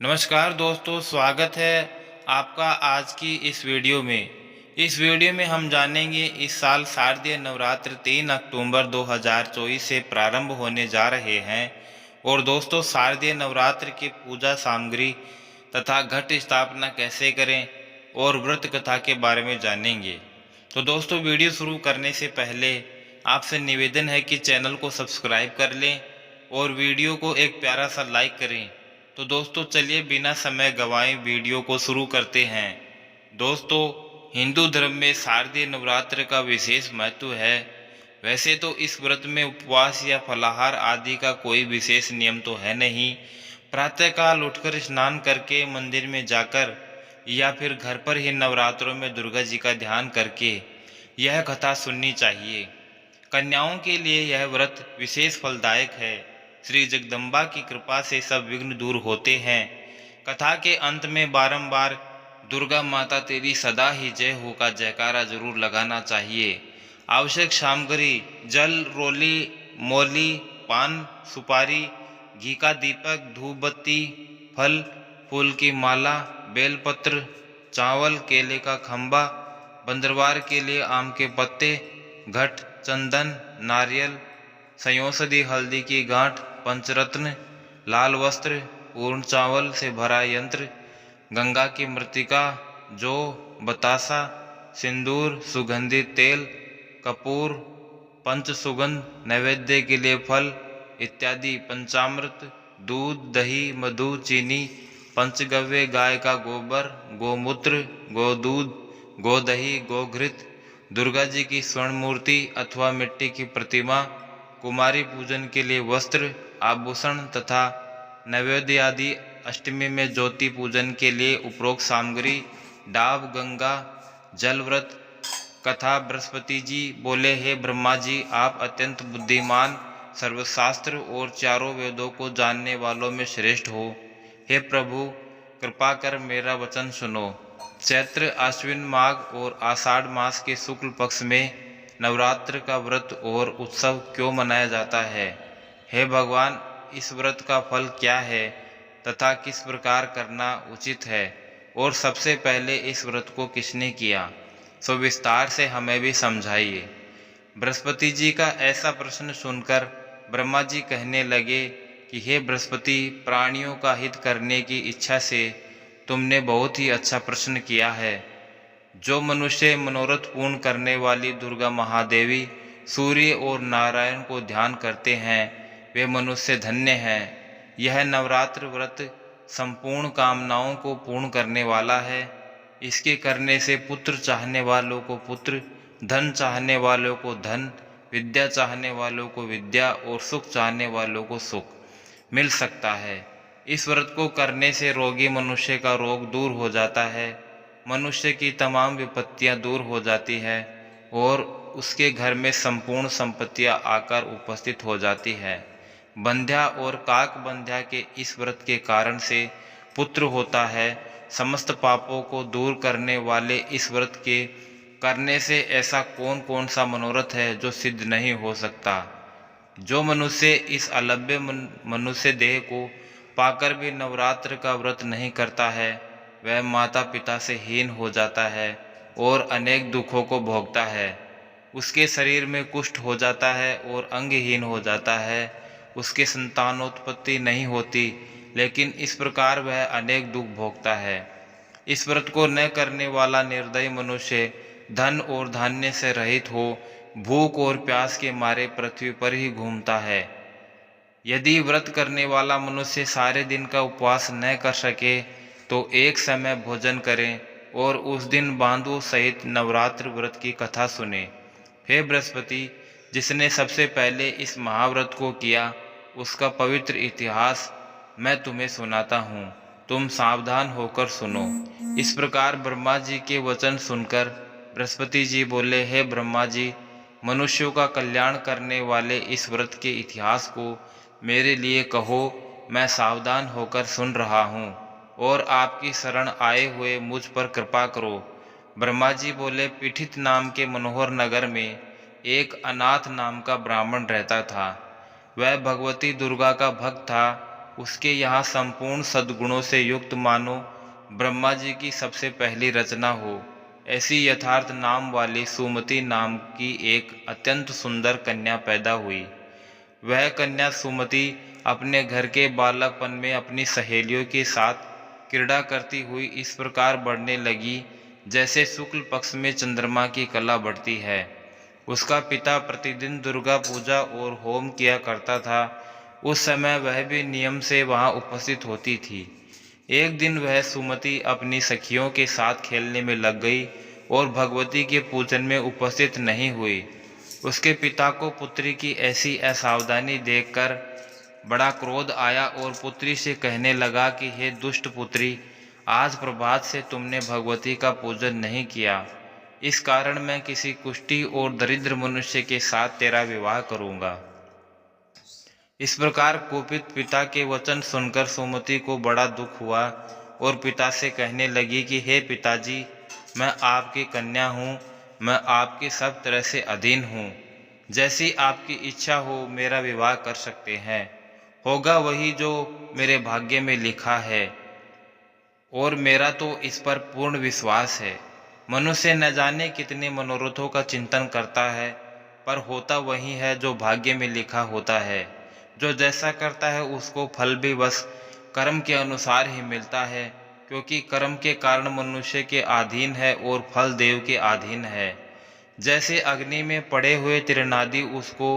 नमस्कार दोस्तों, स्वागत है आपका आज की इस वीडियो में। इस वीडियो में हम जानेंगे इस साल शारदीय नवरात्र 3 अक्टूबर 2024 से प्रारंभ होने जा रहे हैं। और दोस्तों, शारदीय नवरात्र की पूजा सामग्री तथा घट स्थापना कैसे करें और व्रत कथा के बारे में जानेंगे। तो दोस्तों, वीडियो शुरू करने से पहले आपसे निवेदन है कि चैनल को सब्सक्राइब कर लें और वीडियो को एक प्यारा सा लाइक करें। तो दोस्तों, चलिए बिना समय गवाए वीडियो को शुरू करते हैं। दोस्तों, हिंदू धर्म में शारदीय नवरात्र का विशेष महत्व है। वैसे तो इस व्रत में उपवास या फलाहार आदि का कोई विशेष नियम तो है नहीं। प्रातःकाल उठकर स्नान करके मंदिर में जाकर या फिर घर पर ही नवरात्रों में दुर्गा जी का ध्यान करके यह कथा सुननी चाहिए। कन्याओं के लिए यह व्रत विशेष फलदायक है। श्री जगदम्बा की कृपा से सब विघ्न दूर होते हैं। कथा के अंत में बारंबार दुर्गा माता तेरी सदा ही जय हो का जयकारा जरूर लगाना चाहिए। आवश्यक सामग्री: जल, रोली, मौली, पान, सुपारी, घी का दीपक, धूप बत्ती, फल फूल की माला, बेलपत्र, चावल, केले का खंबा, बंदरवार के लिए आम के पत्ते, घट, चंदन, नारियल, संयोषधि हल्दी की गांठ, पंचरत्न, लाल वस्त्र, पूर्ण चावल से भरा यंत्र, गंगा की मृतिका, जौ, बतासा, सिंदूर, सुगंधित तेल, कपूर, पंच सुगंध, नैवेद्य के लिए फल इत्यादि, पंचामृत, दूध, दही, मधु, चीनी, पंचगव्य, गाय का गोबर, गोमूत्र, गोदूध, गोदही, गोघृत, दुर्गा जी की स्वर्ण मूर्ति अथवा मिट्टी की प्रतिमा, कुमारी पूजन के लिए वस्त्र, आभूषण तथा नैवेद्य आदि, अष्टमी में ज्योति पूजन के लिए उपरोक्त सामग्री, डाब, गंगा जल व्रत कथा। बृहस्पति जी बोले, हे ब्रह्मा जी, आप अत्यंत बुद्धिमान, सर्वशास्त्र और चारों वेदों को जानने वालों में श्रेष्ठ हो। हे प्रभु, कृपा कर मेरा वचन सुनो। चैत्र, आश्विन माघ और आषाढ़ मास के शुक्ल पक्ष में नवरात्र का व्रत और उत्सव क्यों मनाया जाता है? हे भगवान, इस व्रत का फल क्या है तथा किस प्रकार करना उचित है, और सबसे पहले इस व्रत को किसने किया, सो विस्तार से हमें भी समझाइए। बृहस्पति जी का ऐसा प्रश्न सुनकर ब्रह्मा जी कहने लगे कि हे बृहस्पति, प्राणियों का हित करने की इच्छा से तुमने बहुत ही अच्छा प्रश्न किया है। जो मनुष्य मनोरथ पूर्ण करने वाली दुर्गा महादेवी, सूर्य और नारायण को ध्यान करते हैं, वे मनुष्य धन्य हैं। यह नवरात्र व्रत संपूर्ण कामनाओं को पूर्ण करने वाला है। इसके करने से पुत्र चाहने वालों को पुत्र, धन चाहने वालों को धन, विद्या चाहने वालों को विद्या और सुख चाहने वालों को सुख मिल सकता है। इस व्रत को करने से रोगी मनुष्य का रोग दूर हो जाता है, मनुष्य की तमाम विपत्तियां दूर हो जाती है और उसके घर में संपूर्ण संपत्तियां आकर उपस्थित हो जाती है। बंध्या और काक बंध्या के इस व्रत के कारण से पुत्र होता है। समस्त पापों को दूर करने वाले इस व्रत के करने से ऐसा कौन कौन सा मनोरथ है जो सिद्ध नहीं हो सकता। जो मनुष्य इस अलभ्य मनुष्य देह को पाकर भी नवरात्र का व्रत नहीं करता है, वह माता पिता से हीन हो जाता है और अनेक दुखों को भोगता है। उसके शरीर में कुष्ठ हो जाता है और अंगहीन हो जाता है। उसके संतानोत्पत्ति नहीं होती, लेकिन इस प्रकार वह अनेक दुख भोगता है। इस व्रत को न करने वाला निर्दयी मनुष्य धन और धान्य से रहित हो भूख और प्यास के मारे पृथ्वी पर ही घूमता है। यदि व्रत करने वाला मनुष्य सारे दिन का उपवास न कर सके तो एक समय भोजन करें और उस दिन बांधों सहित नवरात्र व्रत की कथा सुने। हे बृहस्पति, जिसने सबसे पहले इस महाव्रत को किया, उसका पवित्र इतिहास मैं तुम्हें सुनाता हूँ, तुम सावधान होकर सुनो। इस प्रकार ब्रह्मा जी के वचन सुनकर बृहस्पति जी बोले, हे ब्रह्मा जी, मनुष्यों का कल्याण करने वाले इस व्रत के इतिहास को मेरे लिए कहो, मैं सावधान होकर सुन रहा हूँ और आपकी शरण आए हुए मुझ पर कृपा करो। ब्रह्मा जी बोले, पीठित नाम के मनोहर नगर में एक अनाथ नाम का ब्राह्मण रहता था। वह भगवती दुर्गा का भक्त था। उसके यहाँ संपूर्ण सद्गुणों से युक्त मानो ब्रह्मा जी की सबसे पहली रचना हो, ऐसी यथार्थ नाम वाली सुमति नाम की एक अत्यंत सुंदर कन्या पैदा हुई। वह कन्या सुमति अपने घर के बालकपन में अपनी सहेलियों के साथ क्रीड़ा करती हुई इस प्रकार बढ़ने लगी जैसे शुक्ल पक्ष में चंद्रमा की कला बढ़ती है। उसका पिता प्रतिदिन दुर्गा पूजा और होम किया करता था। उस समय वह भी नियम से वहां उपस्थित होती थी। एक दिन वह सुमति अपनी सखियों के साथ खेलने में लग गई और भगवती के पूजन में उपस्थित नहीं हुई। उसके पिता को पुत्री की ऐसी असावधानी देखकर बड़ा क्रोध आया और पुत्री से कहने लगा कि हे दुष्ट पुत्री, आज प्रभात से तुमने भगवती का पूजन नहीं किया, इस कारण मैं किसी कुष्ठी और दरिद्र मनुष्य के साथ तेरा विवाह करूंगा। इस प्रकार कुपित पिता के वचन सुनकर सुमति को बड़ा दुख हुआ और पिता से कहने लगी कि हे पिताजी, मैं आपकी कन्या हूँ, मैं आपकी सब तरह से अधीन हूँ। जैसी आपकी इच्छा हो मेरा विवाह कर सकते हैं, होगा वही जो मेरे भाग्य में लिखा है और मेरा तो इस पर पूर्ण विश्वास है। मनुष्य न जाने कितने मनोरथों का चिंतन करता है, पर होता वही है जो भाग्य में लिखा होता है। जो जैसा करता है उसको फल भी बस कर्म के अनुसार ही मिलता है, क्योंकि कर्म के कारण मनुष्य के अधीन है और फल देव के अधीन है। जैसे अग्नि में पड़े हुए तीरनादी उसको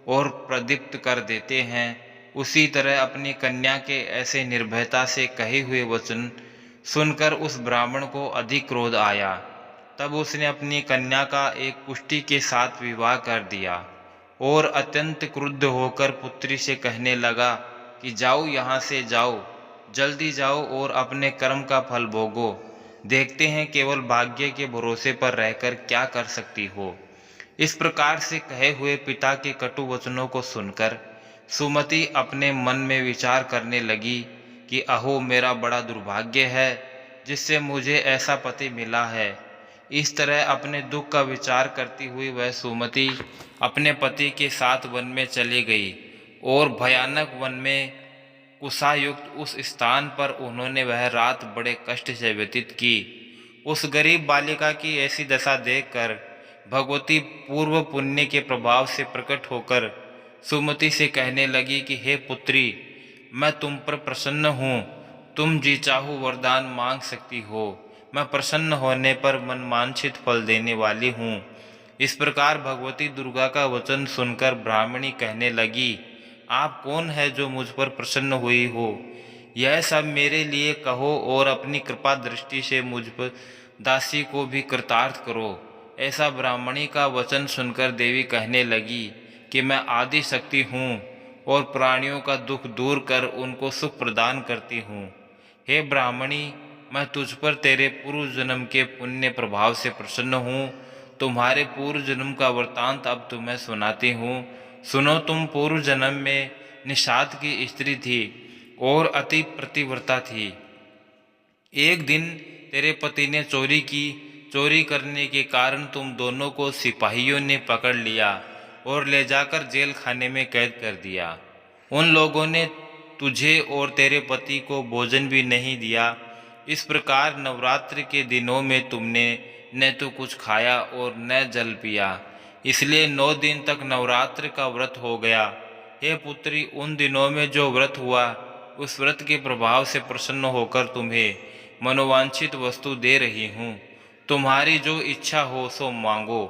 और प्रदीप्त कर देते हैं, उसी तरह अपनी कन्या के ऐसे निर्भयता से कहे हुए वचन सुनकर उस ब्राह्मण को अधिक क्रोध आया। तब उसने अपनी कन्या का एक कुष्ठी के साथ विवाह कर दिया और अत्यंत क्रुद्ध होकर पुत्री से कहने लगा कि जाओ, यहाँ से जाओ, जल्दी जाओ और अपने कर्म का फल भोगो। देखते हैं केवल भाग्य के भरोसे पर रहकर क्या कर सकती हो। इस प्रकार से कहे हुए पिता के कटु वचनों को सुनकर सुमति अपने मन में विचार करने लगी कि अहो, मेरा बड़ा दुर्भाग्य है जिससे मुझे ऐसा पति मिला है। इस तरह अपने दुख का विचार करती हुई वह सुमति अपने पति के साथ वन में चली गई और भयानक वन में कुशायुक्त उस स्थान पर उन्होंने वह रात बड़े कष्ट से व्यतीत की। उस गरीब बालिका की ऐसी दशा देखकर भगवती पूर्व पुण्य के प्रभाव से प्रकट होकर सुमति से कहने लगी कि हे पुत्री, मैं तुम पर प्रसन्न हूँ, तुम जी चाहो वरदान मांग सकती हो, मैं प्रसन्न होने पर मनवांछित फल देने वाली हूँ। इस प्रकार भगवती दुर्गा का वचन सुनकर ब्राह्मणी कहने लगी, आप कौन है जो मुझ पर प्रसन्न हुई हो? यह सब मेरे लिए कहो और अपनी कृपा दृष्टि से मुझ पर दासी को भी कृतार्थ करो। ऐसा ब्राह्मणी का वचन सुनकर देवी कहने लगी कि मैं आदि शक्ति हूँ और प्राणियों का दुख दूर कर उनको सुख प्रदान करती हूँ। हे ब्राह्मणी, मैं तुझ पर तेरे पूर्व जन्म के पुण्य प्रभाव से प्रसन्न हूँ। तुम्हारे पूर्व जन्म का वृतांत अब तुम्हें सुनाती हूँ। सुनो, तुम पूर्व जन्म में निषाद की स्त्री थी और अति प्रतिव्रता थी। एक दिन तेरे पति ने चोरी की। चोरी करने के कारण तुम दोनों को सिपाहियों ने पकड़ लिया और ले जाकर जेल खाने में कैद कर दिया। उन लोगों ने तुझे और तेरे पति को भोजन भी नहीं दिया। इस प्रकार नवरात्रि के दिनों में तुमने न तो कुछ खाया और न जल पिया, इसलिए 9 दिन तक नवरात्र का व्रत हो गया। हे पुत्री, उन दिनों में जो व्रत हुआ उस व्रत के प्रभाव से प्रसन्न होकर तुम्हें मनोवांछित वस्तु दे रही हूँ। तुम्हारी जो इच्छा हो सो मांगो।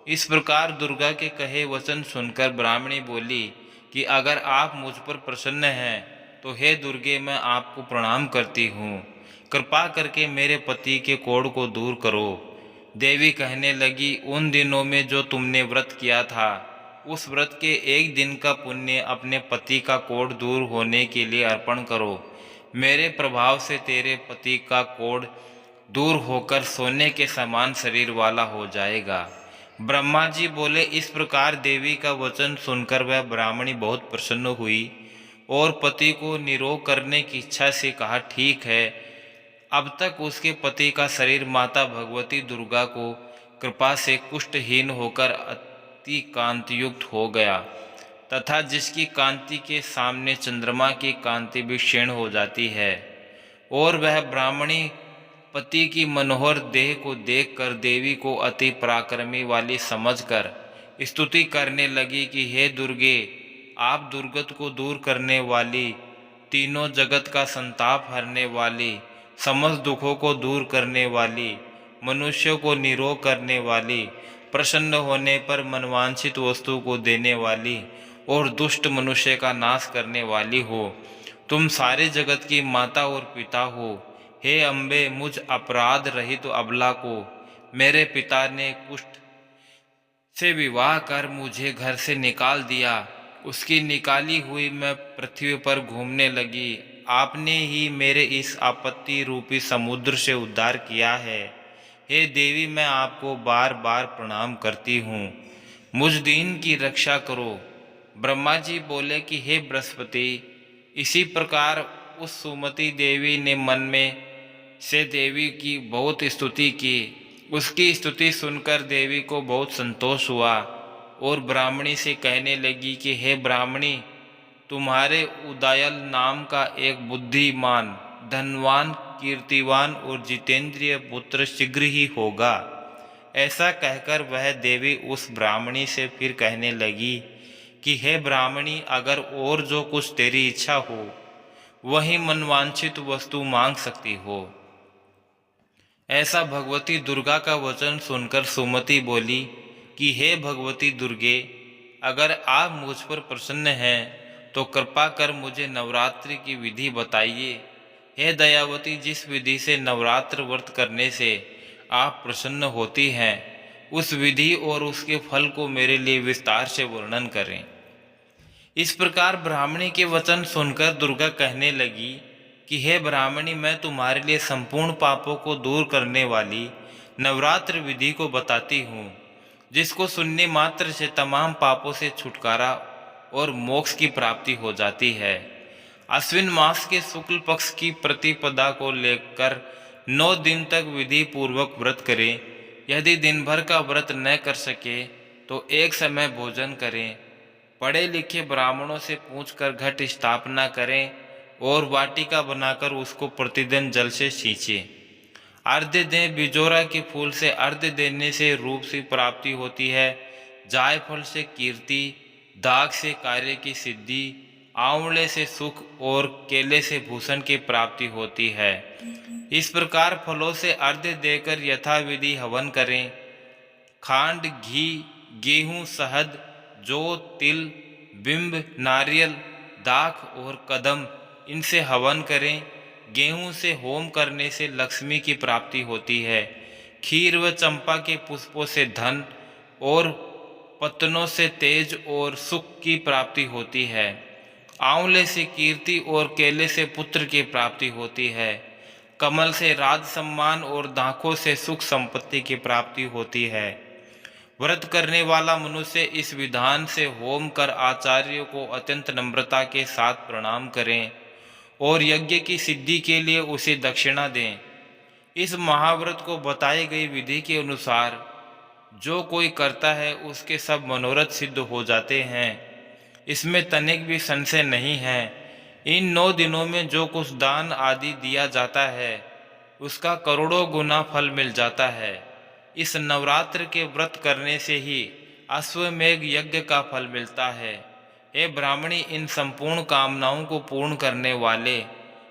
इस प्रकार दुर्गा के कहे वचन सुनकर ब्राह्मणी बोली कि अगर आप मुझ पर प्रसन्न हैं तो हे दुर्गे, मैं आपको प्रणाम करती हूँ। कृपा करके मेरे पति के कोढ़ को दूर करो। देवी कहने लगी, उन दिनों में जो तुमने व्रत किया था उस व्रत के एक दिन का पुण्य अपने पति का कोढ़ दूर होने के लिए अर्पण करो। मेरे प्रभाव से तेरे पति का कोढ़ दूर होकर सोने के समान शरीर वाला हो जाएगा। ब्रह्मा जी बोले। इस प्रकार देवी का वचन सुनकर वह ब्राह्मणी बहुत प्रसन्न हुई और पति को निरोग करने की इच्छा से कहा, ठीक है। अब तक उसके पति का शरीर माता भगवती दुर्गा को कृपा से कुष्ठहीन होकर अति कांतियुक्त हो गया तथा जिसकी कांति के सामने चंद्रमा की कांति भी क्षीण हो जाती है। और वह ब्राह्मणी पति की मनोहर देह को देखकर देवी को अति पराक्रमी वाली समझकर स्तुति करने लगी कि हे दुर्गे, आप दुर्गत को दूर करने वाली, तीनों जगत का संताप हरने वाली, समस्त दुखों को दूर करने वाली, मनुष्यों को निरोग करने वाली, प्रसन्न होने पर मनवांछित वस्तु को देने वाली और दुष्ट मनुष्य का नाश करने वाली हो। तुम सारे जगत की माता और पिता हो। हे अम्बे, मुझ अपराध रहित तो अबला को मेरे पिता ने कुष्ठ से विवाह कर मुझे घर से निकाल दिया। उसकी निकाली हुई मैं पृथ्वी पर घूमने लगी। आपने ही मेरे इस आपत्ति रूपी समुद्र से उद्धार किया है। हे देवी, मैं आपको बार बार प्रणाम करती हूँ। मुझ दीन की रक्षा करो। ब्रह्मा जी बोले कि हे बृहस्पति, इसी प्रकार उस सुमति देवी ने मन में से देवी की बहुत स्तुति की। उसकी स्तुति सुनकर देवी को बहुत संतोष हुआ और ब्राह्मणी से कहने लगी कि हे ब्राह्मणी, तुम्हारे उदयल नाम का एक बुद्धिमान, धनवान, कीर्तिवान और जितेंद्रिय पुत्र शीघ्र ही होगा। ऐसा कहकर वह देवी उस ब्राह्मणी से फिर कहने लगी कि हे ब्राह्मणी, अगर और जो कुछ तेरी इच्छा हो वही मनवांछित वस्तु मांग सकती हो। ऐसा भगवती दुर्गा का वचन सुनकर सुमति बोली कि हे भगवती दुर्गे, अगर आप मुझ पर प्रसन्न हैं तो कृपा कर मुझे नवरात्रि की विधि बताइए। हे दयावती, जिस विधि से नवरात्र व्रत करने से आप प्रसन्न होती हैं, उस विधि और उसके फल को मेरे लिए विस्तार से वर्णन करें। इस प्रकार ब्राह्मणी के वचन सुनकर दुर्गा कहने लगी कि हे ब्राह्मणी, मैं तुम्हारे लिए संपूर्ण पापों को दूर करने वाली नवरात्र विधि को बताती हूँ, जिसको सुनने मात्र से तमाम पापों से छुटकारा और मोक्ष की प्राप्ति हो जाती है। अश्विन मास के शुक्ल पक्ष की प्रतिपदा को लेकर 9 दिन तक विधि पूर्वक व्रत करें। यदि दिन भर का व्रत न कर सके तो एक समय भोजन करें। पढ़े लिखे ब्राह्मणों से पूछकर घट स्थापना करें और वाटिका बनाकर उसको प्रतिदिन जल से सींचें। अर्घ्य दें। बिजोरा के फूल से अर्घ्य देने से रूप की प्राप्ति होती है। जायफल से कीर्ति, दाग से कार्य की सिद्धि, आंवले से सुख और केले से भूषण की प्राप्ति होती है। इस प्रकार फलों से अर्घ्य देकर यथाविधि हवन करें। खांड, घी, गेहूं, शहद, जौ, तिल, बिंब, नारियल, दाख और कदम, इनसे हवन करें। गेहूं से होम करने से लक्ष्मी की प्राप्ति होती है। खीर व चंपा के पुष्पों से धन और पत्तनों से तेज और सुख की प्राप्ति होती है। आंवले से कीर्ति और केले से पुत्र की प्राप्ति होती है। कमल से राज सम्मान और दाखों से सुख संपत्ति की प्राप्ति होती है। व्रत करने वाला मनुष्य इस विधान से होम कर आचार्यों को अत्यंत नम्रता के साथ प्रणाम करें और यज्ञ की सिद्धि के लिए उसे दक्षिणा दें। इस महाव्रत को बताई गई विधि के अनुसार जो कोई करता है उसके सब मनोरथ सिद्ध हो जाते हैं। इसमें तनिक भी संशय नहीं है। इन 9 दिनों में जो कुछ दान आदि दिया जाता है उसका करोड़ों गुना फल मिल जाता है। इस नवरात्र के व्रत करने से ही अश्वमेघ यज्ञ का फल मिलता है। हे ब्राह्मणी, इन संपूर्ण कामनाओं को पूर्ण करने वाले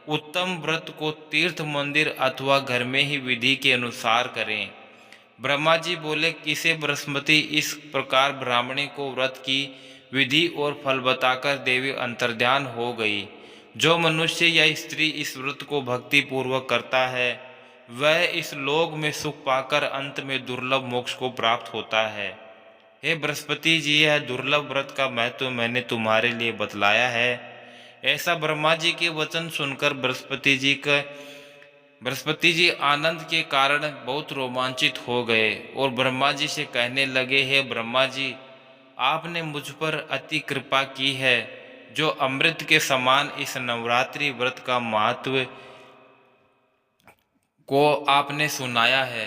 उत्तम व्रत को तीर्थ, मंदिर अथवा घर में ही विधि के अनुसार करें। ब्रह्मा जी बोले, किसे बृहस्पति इस प्रकार ब्राह्मणी को व्रत की विधि और फल बताकर देवी अंतर्ध्यान हो गई। जो मनुष्य या स्त्री इस व्रत को भक्ति पूर्वक करता है वह इस लोक में सुख पाकर अंत में दुर्लभ मोक्ष को प्राप्त होता है। हे बृहस्पति जी, यह दुर्लभ व्रत का महत्व मैंने तुम्हारे लिए बतलाया है। ऐसा ब्रह्मा जी के वचन सुनकर बृहस्पति जी आनंद के कारण बहुत रोमांचित हो गए और ब्रह्मा जी से कहने लगे, हे ब्रह्मा जी, आपने मुझ पर अति कृपा की है। जो अमृत के समान इस नवरात्रि व्रत का महत्व को आपने सुनाया है,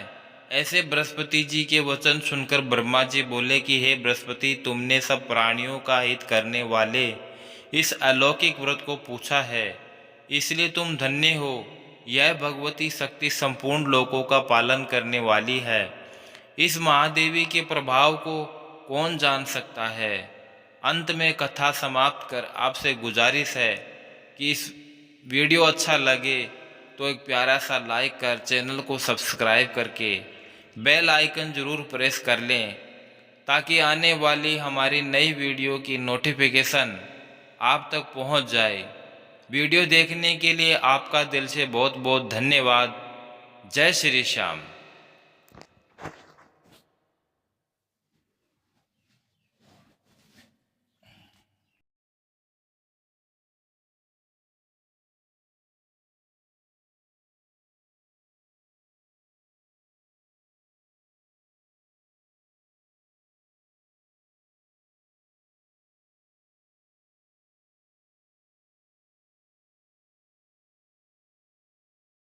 ऐसे बृहस्पति जी के वचन सुनकर ब्रह्मा जी बोले कि हे बृहस्पति, तुमने सब प्राणियों का हित करने वाले इस अलौकिक व्रत को पूछा है, इसलिए तुम धन्य हो। यह भगवती शक्ति संपूर्ण लोकों का पालन करने वाली है। इस महादेवी के प्रभाव को कौन जान सकता है। अंत में कथा समाप्त कर आपसे गुजारिश है कि इस वीडियो अच्छा लगे तो एक प्यारा सा लाइक कर चैनल को सब्सक्राइब करके बेल आइकन ज़रूर प्रेस कर लें, ताकि आने वाली हमारी नई वीडियो की नोटिफिकेशन आप तक पहुंच जाए। वीडियो देखने के लिए आपका दिल से बहुत बहुत धन्यवाद। जय श्री श्याम।